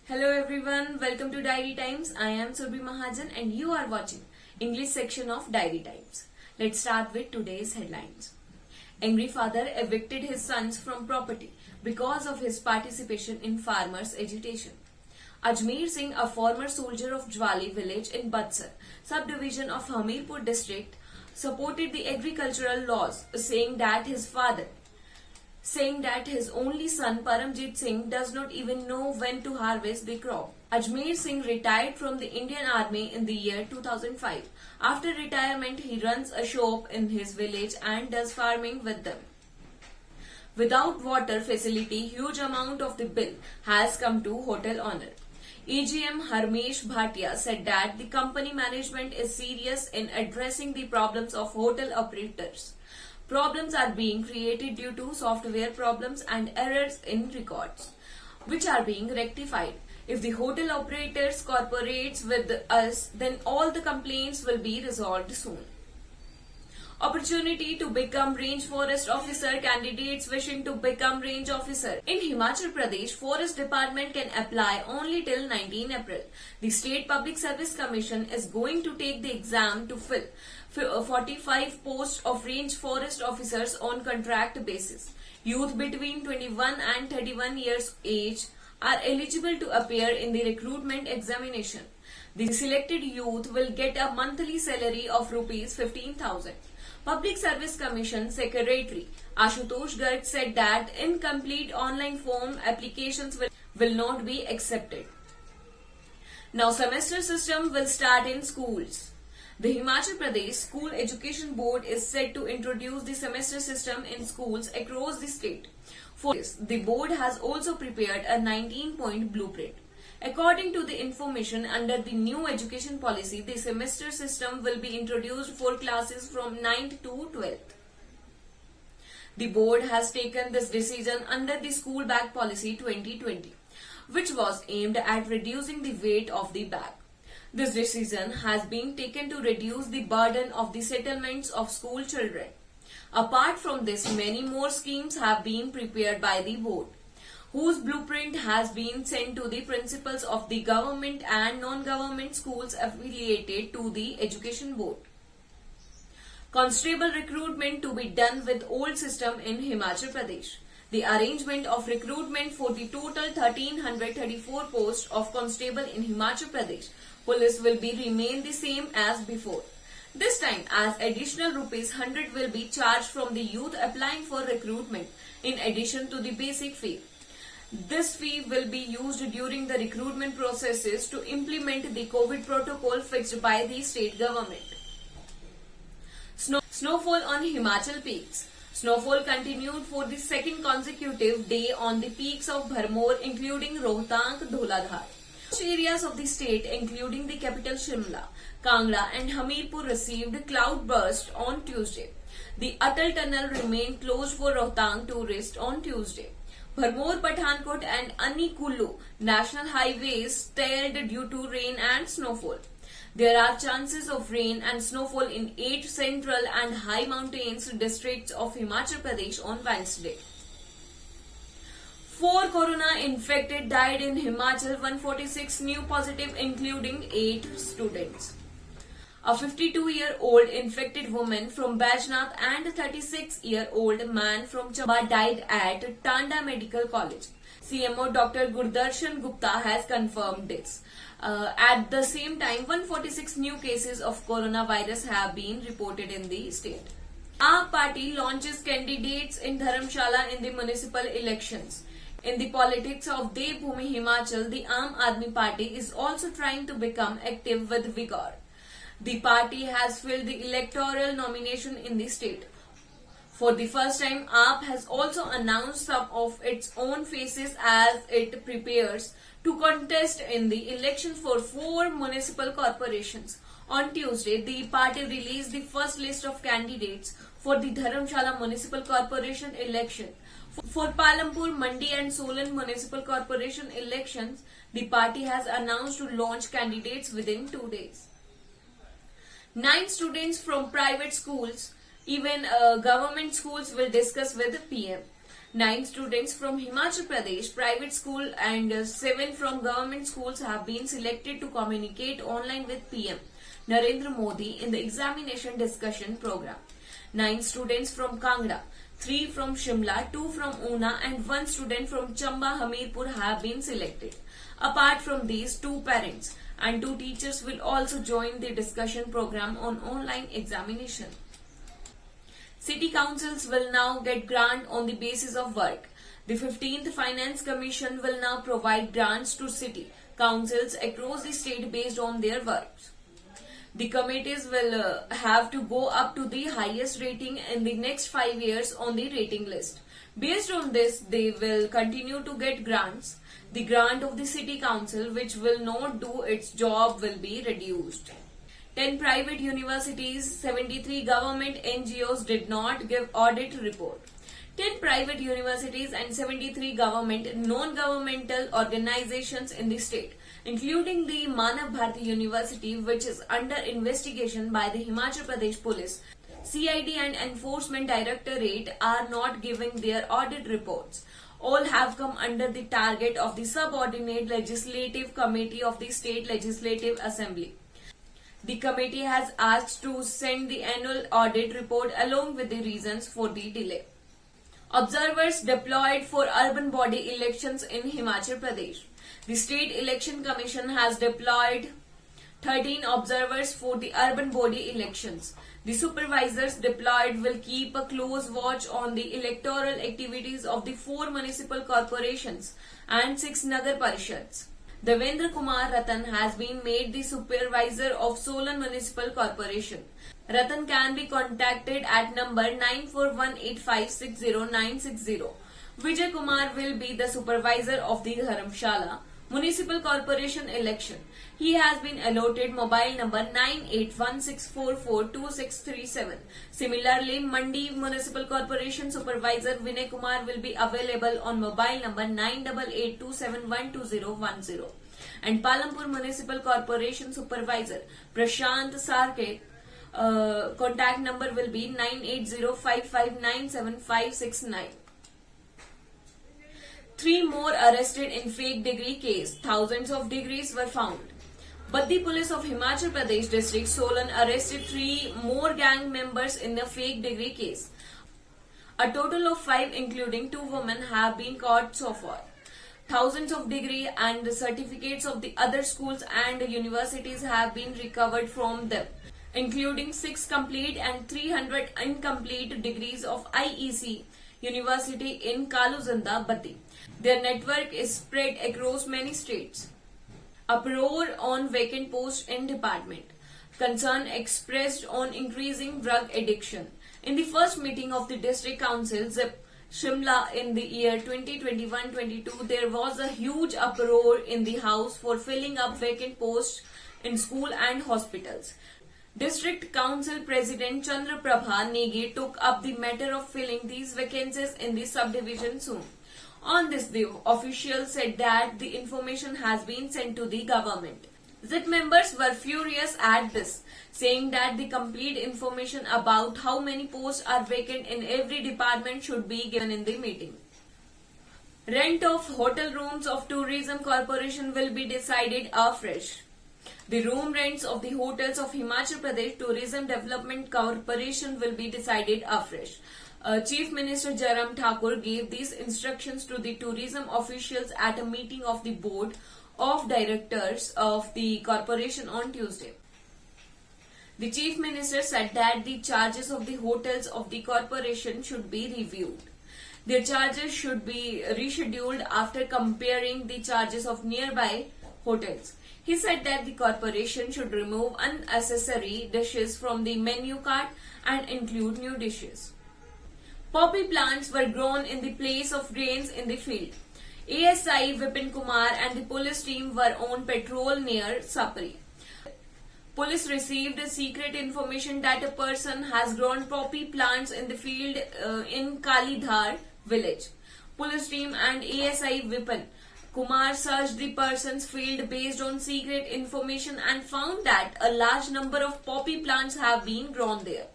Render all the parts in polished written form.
Hello everyone, welcome to Diary Times. I am Surbhi Mahajan and you are watching English section of Diary Times. Let's start with today's headlines. Angry father evicted his sons from property because of his participation in farmers' agitation. Ajmer Singh, a former soldier of Jwali village in Butsar, subdivision of Hamirpur district, supported the agricultural laws, saying that his only son Paramjit Singh does not even know when to harvest the crop. Ajmer Singh retired from the Indian Army in the year 2005. After retirement, he runs a shop in his village and does farming with them. Without water facility, huge amount of the bill has come to hotel owner. AGM Harmesh Bhatia said that the company management is serious in addressing the problems of hotel operators. Problems are being created due to software problems and errors in records, which are being rectified. If the hotel operators cooperates with us, then all the complaints will be resolved soon. Opportunity to become range forest officer. Candidates wishing to become range officer in Himachal Pradesh Forest Department can apply only till 19 April. The State Public Service Commission is going to take the exam to fill 45 posts of range forest officers on contract basis. Youth between 21 and 31 years age are eligible to appear in the recruitment examination. The selected youth will get a monthly salary of rupees 15,000. Public Service Commission Secretary Ashutosh Garg said that incomplete online form applications will not be accepted. Now semester system will start in schools. The Himachal Pradesh School Education Board is set to introduce the semester system in schools across the state. For this, the board has also prepared a 19-point blueprint. According to the information under the new education policy, the semester system will be introduced for classes from 9th to 12th. The board has taken this decision under the School Bag Policy 2020, which was aimed at reducing the weight of the bag. This decision has been taken to reduce the burden of the settlements of school children. Apart from this, many more schemes have been prepared by the board, whose blueprint has been sent to the principals of the government and non-government schools affiliated to the education board. Constable recruitment to be done with old system in Himachal Pradesh. The arrangement of recruitment for the total 1334 posts of constable in Himachal Pradesh police will be remain the same as before. This time, as additional rupees 100 will be charged from the youth applying for recruitment in addition to the basic fee. This fee will be used during the recruitment processes to implement the COVID protocol fixed by the state government. Snowfall on Himachal peaks. Snowfall continued for the second consecutive day on the peaks of Bharmor, including Rohtang, Dholadhar. Most areas of the state, including the capital Shimla, Kangra and Hamirpur, received cloudburst on Tuesday. The Atal Tunnel remained closed for Rohtang tourists on Tuesday. Bharmor, Pathankot and Ani Kullu national highways stalled due to rain and snowfall. There are chances of rain and snowfall in 8 central and high mountains districts of Himachal Pradesh on Wednesday. 4 corona infected died in Himachal, 146 new positive including 8 students. A 52-year-old infected woman from Bajnath and a 36-year-old man from Chamba died at Tanda Medical College. CMO Dr. Gurdarshan Gupta has confirmed this. At the same time, 146 new cases of coronavirus have been reported in the state. Aap Party launches candidates in Dharamshala in the municipal elections. In the politics of Devbhoomi Himachal, the Aam Aadmi Party is also trying to become active with vigor. The party has filled the electoral nomination in the state. For the first time, AAP has also announced some of its own faces as it prepares to contest in the elections for 4 municipal corporations. On Tuesday, the party released the first list of candidates for the Dharamshala Municipal Corporation election. For Palampur, Mandi and Solan Municipal Corporation elections, the party has announced to launch candidates within 2 days. 9 students from private schools, even government schools, will discuss with the PM. 9 students from Himachal Pradesh private school and 7 from government schools have been selected to communicate online with PM Narendra Modi in the examination discussion program. 9 students from Kangra, 3 from Shimla, 2 from Una and 1 student from Chamba Hamirpur have been selected. Apart from these, 2 parents and 2 teachers will also join the discussion program on online examination. City councils will now get grant on the basis of work. The 15th Finance Commission will now provide grants to city councils across the state based on their works. The committees will have to go up to the highest rating in the next 5 years on the rating list. Based on this, they will continue to get grants. The grant of the city council which will not do its job will be reduced. 10 private universities, 73 government NGOs did not give audit report. 10 private universities and 73 government non-governmental organizations in the state, including the Manav Bharati University, which is under investigation by the Himachal Pradesh Police, CID and Enforcement Directorate, are not giving their audit reports. All have come under the target of the subordinate legislative committee of the State Legislative Assembly. The committee has asked to send the annual audit report along with the reasons for the delay. Observers deployed for urban body elections in Himachal Pradesh. The State Election Commission has deployed 13 observers for the urban body elections. The supervisors deployed will keep a close watch on the electoral activities of the 4 municipal corporations and 6 Nagar Parishads. Devendra Kumar Ratan has been made the supervisor of Solan Municipal Corporation. Ratan can be contacted at number 9418560960. Vijay Kumar will be the supervisor of the Dharamshala Municipal Corporation election. He has been allotted mobile number 9816442637. Similarly, Mandi Municipal Corporation Supervisor Vinay Kumar will be available on mobile number 9882712010. And Palampur Municipal Corporation Supervisor Prashant Sarke contact number will be 9805597569. 3 more arrested in fake degree case. Thousands of degrees were found. Baddi Police of Himachal Pradesh District Solan arrested 3 more gang members in a fake degree case. A total of 5 including 2 women have been caught so far. Thousands of degree and certificates of the other schools and universities have been recovered from them, including 6 complete and 300 incomplete degrees of IEC University in Kaluzanda, Baddi. Their network is spread across many states. Uproar on vacant posts in department. Concern expressed on increasing drug addiction. In the first meeting of the district council, ZIP, Shimla in the year 2021-22, there was a huge uproar in the house for filling up vacant posts in school and hospitals. District Council President Chandra Prabha Negi took up the matter of filling these vacancies in the subdivision soon. On this, the official said that the information has been sent to the government. ZIP members were furious at this, saying that the complete information about how many posts are vacant in every department should be given in the meeting. Rent of hotel rooms of Tourism Corporation will be decided afresh. The room rents of the hotels of Himachal Pradesh Tourism Development Corporation will be decided afresh. Chief Minister Jairam Thakur gave these instructions to the tourism officials at a meeting of the board of directors of the corporation on Tuesday. The Chief Minister said that the charges of the hotels of the corporation should be reviewed. Their charges should be rescheduled after comparing the charges of nearby hotels. He said that the corporation should remove unnecessary dishes from the menu card and include new dishes. Poppy plants were grown in the place of grains in the field. ASI Vipin Kumar and the police team were on patrol near Sapri. Police received secret information that a person has grown poppy plants in the field in Kalidhar village. Police team and ASI Vipin Kumar searched the person's field based on secret information and found that a large number of poppy plants have been grown there.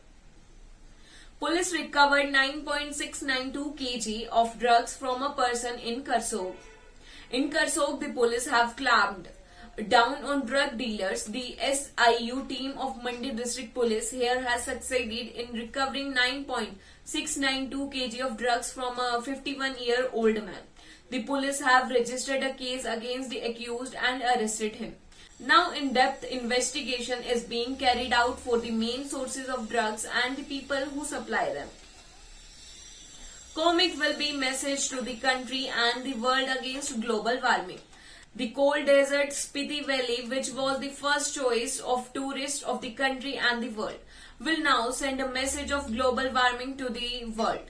Police recovered 9.692 kg of drugs from a person in Karsog. In Karsog, the police have clamped down on drug dealers. The SIU team of Mandi District Police here has succeeded in recovering 9.692 kg of drugs from a 51-year-old man. The police have registered a case against the accused and arrested him. Now, in-depth investigation is being carried out for the main sources of drugs and the people who supply them. Comic will be message to the country and the world against global warming. The cold desert Spiti Valley, which was the first choice of tourists of the country and the world, will now send a message of global warming to the world.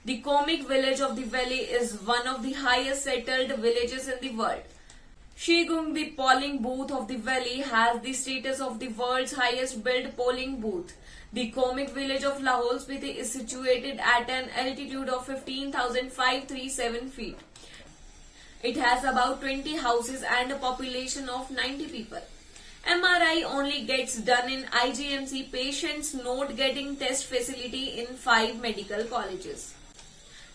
The Comic village of the valley is one of the highest settled villages in the world. Shigung, the polling booth of the valley, has the status of the world's highest built polling booth. The Comic village of Lahol Spiti is situated at an altitude of 15,537 feet. It has about 20 houses and a population of 90 people. MRI only gets done in IGMC. Patients note getting test facility in 5 medical colleges.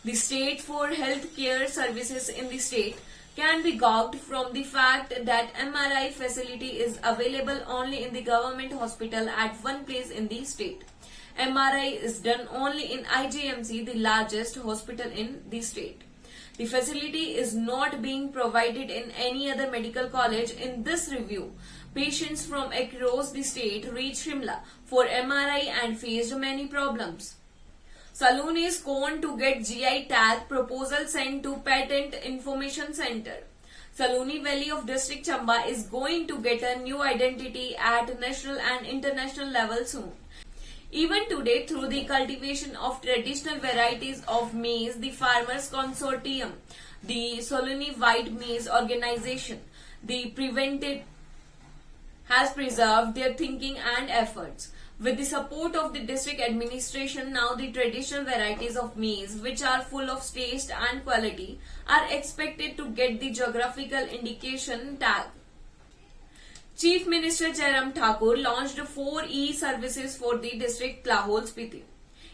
The state for health care services in the state can be gauged from the fact that MRI facility is available only in the government hospital at one place in the state. MRI is done only in IGMC, the largest hospital in the state. The facility is not being provided in any other medical college. In this review, patients from across the state reached Shimla for MRI and faced many problems. Saloni is conned to get GI tag. Proposal sent to Patent Information Center. Saloni Valley of District Chamba is going to get a new identity at national and international level soon. Even today, through the cultivation of traditional varieties of maize, the Farmers Consortium, the Saloni White Maize Organization, has preserved their thinking and efforts. With the support of the district administration, now the traditional varieties of maize, which are full of taste and quality, are expected to get the geographical indication tag. Chief Minister Jairam Thakur launched 4 e-services for the district Lahol Spiti.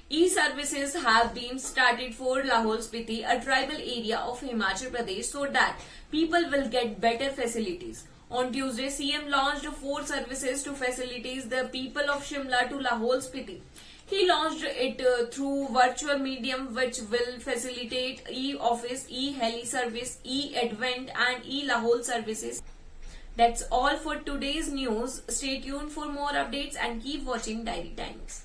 E-services have been started for Lahol Spiti, a tribal area of Himachal Pradesh, so that people will get better facilities. On Tuesday, CM launched 4 services to facilitate the people of Shimla to Lahol Spiti. He launched it through virtual medium, which will facilitate e-office, e-heli service, e-advent and e-Lahol services. That's all for today's news. Stay tuned for more updates and keep watching Diary Times.